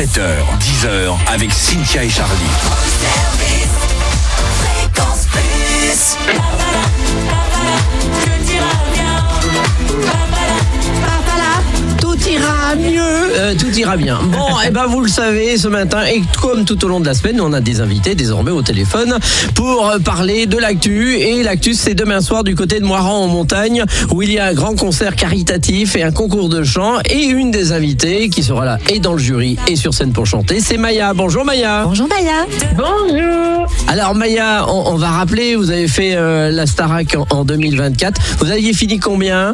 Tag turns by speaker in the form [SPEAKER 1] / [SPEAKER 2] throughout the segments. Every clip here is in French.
[SPEAKER 1] 7h, 10h avec Cynthia et Charlie.
[SPEAKER 2] Tout ira bien. Bon, et ben vous le savez, ce matin, et comme tout au long de la semaine, on a des invités désormais au téléphone pour parler de l'actu. Et l'actu, c'est demain soir du côté de Moirans en montagne, où il y a un grand concert caritatif et un concours de chant. Et une des invitées qui sera là et dans le jury et sur scène pour chanter, c'est Maya. Bonjour Maya.
[SPEAKER 3] Bonjour Maya.
[SPEAKER 4] Bonjour.
[SPEAKER 2] Alors Maya, on va rappeler, vous avez fait la Starac en 2024. Vous aviez fini combien ?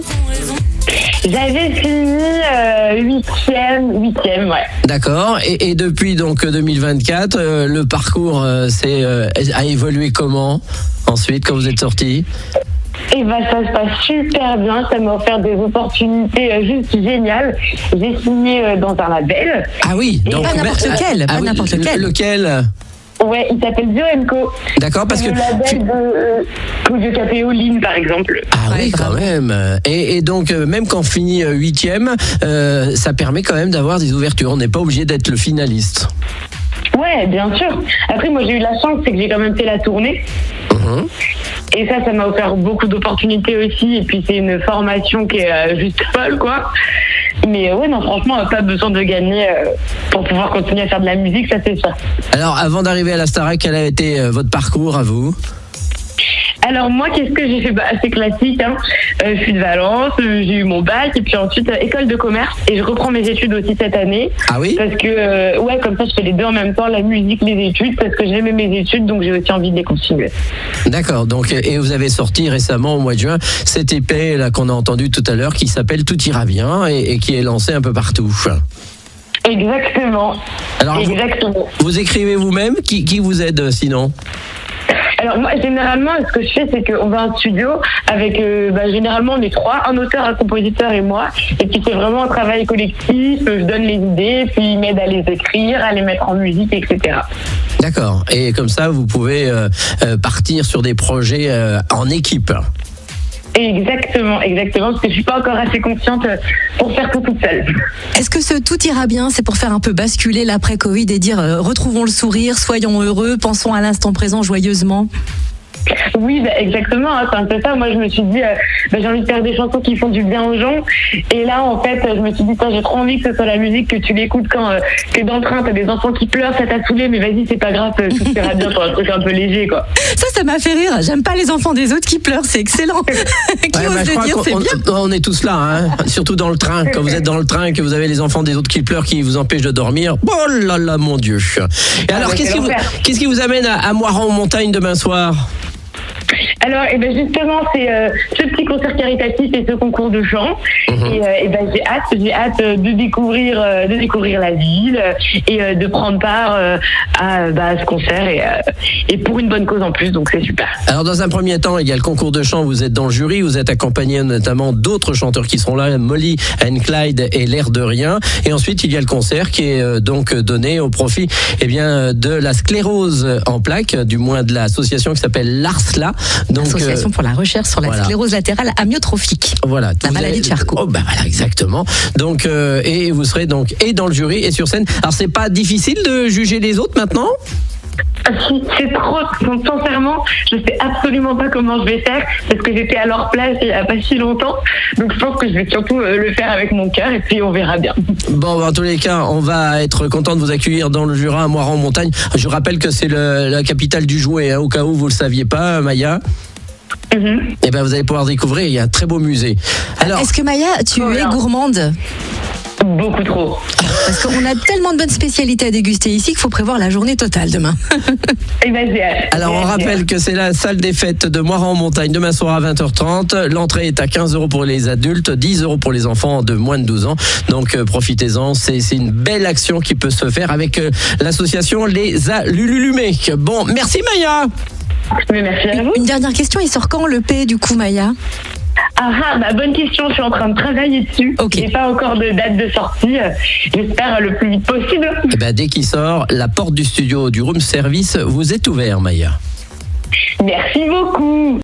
[SPEAKER 4] J'avais fini 8e, ouais.
[SPEAKER 2] D'accord. Et depuis donc 2024, le parcours a évolué comment ensuite quand vous êtes sorti ?
[SPEAKER 4] Et ben ça se passe super bien, ça m'a offert des opportunités juste géniales. J'ai signé dans un label.
[SPEAKER 2] Ah oui, donc
[SPEAKER 3] pas n'importe lequel, pas n'importe lequel.
[SPEAKER 2] Lequel ?
[SPEAKER 4] Ouais, il s'appelle Bioenco.
[SPEAKER 2] D'accord, parce que
[SPEAKER 4] le label de Claudio Capéo, Lynn par exemple.
[SPEAKER 2] Ah oui,
[SPEAKER 3] bravo.
[SPEAKER 2] quand même. Et donc, même quand on finit 8e, ça permet quand même d'avoir des ouvertures. On n'est pas obligé d'être le finaliste.
[SPEAKER 4] Ouais, bien sûr. Après, moi j'ai eu la chance, c'est que j'ai quand même fait la tournée.
[SPEAKER 2] Mhm.
[SPEAKER 4] Et ça m'a offert beaucoup d'opportunités aussi. Et puis c'est une formation qui est juste folle, quoi. Mais ouais, non, franchement, pas besoin de gagner pour pouvoir continuer à faire de la musique, ça c'est ça.
[SPEAKER 2] Alors, avant d'arriver à la Starac, quel a été votre parcours à vous ?
[SPEAKER 4] Alors moi, qu'est-ce que j'ai fait ? C'est classique, hein. Je suis de Valence, j'ai eu mon bac et puis ensuite école de commerce et je reprends mes études aussi cette année.
[SPEAKER 2] Ah oui ?
[SPEAKER 4] Parce que ouais, comme ça je fais les deux en même temps, la musique, les études, parce que j'aimais mes études, donc j'ai aussi envie de les continuer.
[SPEAKER 2] D'accord. Donc, et vous avez sorti récemment au mois de juin cet EP là qu'on a entendu tout à l'heure qui s'appelle Tout ira bien et qui est lancé un peu partout.
[SPEAKER 4] Exactement.
[SPEAKER 2] Alors,
[SPEAKER 4] Exactement.
[SPEAKER 2] vous écrivez vous-même ? Qui vous aide sinon ?
[SPEAKER 4] Alors moi, généralement, ce que je fais, c'est qu'on va en studio avec, généralement, on est trois, un auteur, un compositeur et moi. Et puis c'est vraiment un travail collectif, je donne les idées, puis il m'aide à les écrire, à les mettre en musique, etc.
[SPEAKER 2] D'accord. Et comme ça, vous pouvez partir sur des projets en équipe.
[SPEAKER 4] Exactement, parce que je suis pas encore assez consciente pour faire tout toute seule.
[SPEAKER 3] Est-ce que ce tout ira bien, c'est pour faire un peu basculer l'après-Covid et dire retrouvons le sourire, soyons heureux, pensons à l'instant présent joyeusement ?
[SPEAKER 4] Oui, exactement, hein, c'est un peu ça. Moi, je me suis dit, j'ai envie de faire des chansons qui font du bien aux gens. Et là, en fait, je me suis dit, j'ai trop envie que ce soit la musique que tu l'écoutes quand t'es dans le train, t'as des enfants qui pleurent, ça t'a saoulé, mais vas-y, c'est pas grave, tout ira bien, pour un truc un peu léger, quoi.
[SPEAKER 3] Ça m'a fait rire. J'aime pas les enfants des autres qui pleurent, c'est excellent. Qui ose
[SPEAKER 2] je
[SPEAKER 3] le
[SPEAKER 2] crois
[SPEAKER 3] dire, c'est bien.
[SPEAKER 2] on est tous là, hein. Surtout dans le train. Quand vous êtes dans le train et que vous avez les enfants des autres qui pleurent, qui vous empêchent de dormir. Oh là là, mon Dieu. Et alors, qu'est-ce qui vous amène à Moirans en montagne demain soir ?
[SPEAKER 4] Alors, justement, c'est ce petit concert caritatif et ce concours de chant. Et j'ai hâte de découvrir la ville et de prendre part à ce concert et pour une bonne cause en plus, donc c'est super.
[SPEAKER 2] Alors, dans un premier temps, il y a le concours de chant, vous êtes dans le jury, vous êtes accompagné notamment d'autres chanteurs qui seront là, Molly and Clyde et L'air de rien. Et ensuite, il y a le concert qui est donc donné au profit de la sclérose en plaques, du moins de l'association qui s'appelle l'ARSLA. Donc,
[SPEAKER 3] Association pour la recherche sur la sclérose latérale amyotrophique.
[SPEAKER 2] Voilà.
[SPEAKER 3] La maladie de Charcot.
[SPEAKER 2] Oh, voilà, exactement. Donc, et vous serez donc et dans le jury et sur scène. Alors, c'est pas difficile de juger les autres maintenant ?
[SPEAKER 4] C'est trop, sincèrement, je sais absolument pas comment je vais faire parce que j'étais à leur place il y a pas si longtemps, donc je pense que je vais surtout le faire avec mon cœur et puis on verra bien.
[SPEAKER 2] Bon, en tous les cas, on va être content de vous accueillir dans le Jura à Moirans en montagne. Je rappelle que c'est la capitale du jouet, hein, au cas où vous le saviez pas, Maya. Et vous allez pouvoir découvrir, il y a un très beau musée. Alors,
[SPEAKER 3] est-ce que Maya, tu es gourmande ?
[SPEAKER 4] Beaucoup trop.
[SPEAKER 3] Parce qu'on a tellement de bonnes spécialités à déguster ici qu'il faut prévoir la journée totale demain.
[SPEAKER 4] J'ai hâte.
[SPEAKER 2] Alors, on rappelle que c'est la salle des fêtes de Moirans en montagne demain soir à 20h30. L'entrée est à 15 € pour les adultes, 10 € pour les enfants de moins de 12 ans. Donc, profitez-en. C'est une belle action qui peut se faire avec l'association Les Alululumés. Bon, merci Maya.
[SPEAKER 4] Mais merci à vous.
[SPEAKER 3] Une dernière question, il sort quand le P du coup, Maya ?
[SPEAKER 4] Bonne question, je suis en train de travailler dessus.
[SPEAKER 3] Okay.
[SPEAKER 4] J'ai pas encore de date de sortie. J'espère le plus vite possible.
[SPEAKER 2] Dès qu'il sort, la porte du studio du room service vous est ouverte, Maya.
[SPEAKER 4] Merci beaucoup.